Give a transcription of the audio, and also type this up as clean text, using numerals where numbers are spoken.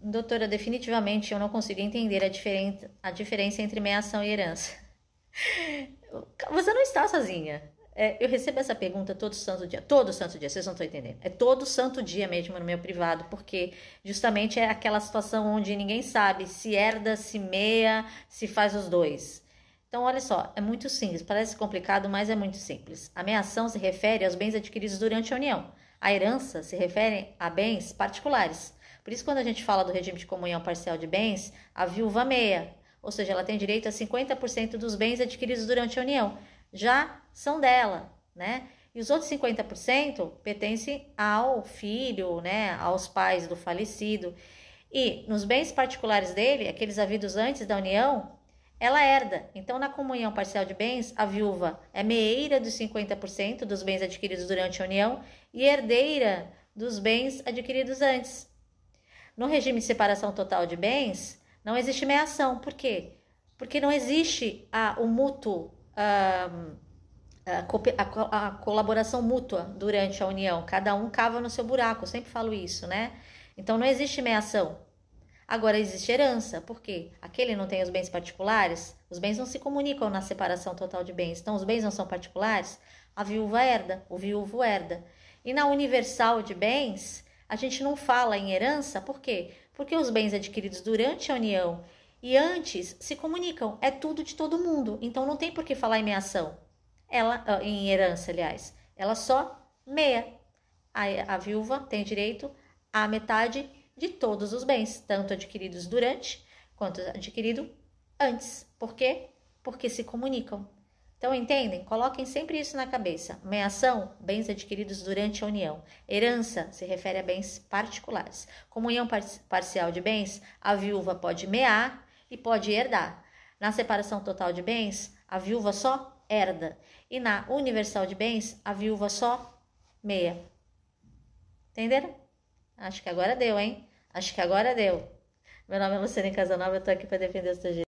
Doutora, definitivamente eu não consigo entender a diferença entre meação e herança. Você não está sozinha. Eu recebo essa pergunta todo santo dia, vocês não estão entendendo. É todo santo dia mesmo no meu privado, porque justamente é aquela situação onde ninguém sabe se herda, se meia, se faz os dois. Então, olha só, é muito simples, parece complicado, mas é muito simples. A meação se refere aos bens adquiridos durante a união. A herança se refere a bens particulares. Por isso, quando a gente fala do regime de comunhão parcial de bens, a viúva meia, ou seja, ela tem direito a 50% dos bens adquiridos durante a união. Já são dela, né? E os outros 50% pertencem ao filho, né? Aos pais do falecido. E nos bens particulares dele, aqueles havidos antes da união, ela herda. Então, na comunhão parcial de bens, a viúva é meeira dos 50% dos bens adquiridos durante a união e herdeira dos bens adquiridos antes. No regime de separação total de bens, não existe meação. Por quê? Porque não existe o mútuo, a colaboração mútua durante a união. Cada um cava no seu buraco, eu sempre falo isso, né? Então não existe meação. Agora existe herança, por quê? Aquele não tem os bens particulares, os bens não se comunicam na separação total de bens. Então os bens não são particulares, a viúva herda, o viúvo herda. E na universal de bens, a gente não fala em herança, por quê? Porque os bens adquiridos durante a união e antes se comunicam, é tudo de todo mundo, então não tem por que falar em meação, em herança, aliás, ela só meia. A viúva tem direito à metade de todos os bens, tanto adquiridos durante quanto adquirido antes. Por quê? Porque se comunicam. Então, entendem? Coloquem sempre isso na cabeça. Meação, bens adquiridos durante a união. Herança se refere a bens particulares. Comunhão parcial de bens, a viúva pode mear e pode herdar. Na separação total de bens, a viúva só herda. E na universal de bens, a viúva só meia. Entenderam? Acho que agora deu, hein? Acho que agora deu. Meu nome é Luciane Casanova, eu tô aqui para defender os teus direitos.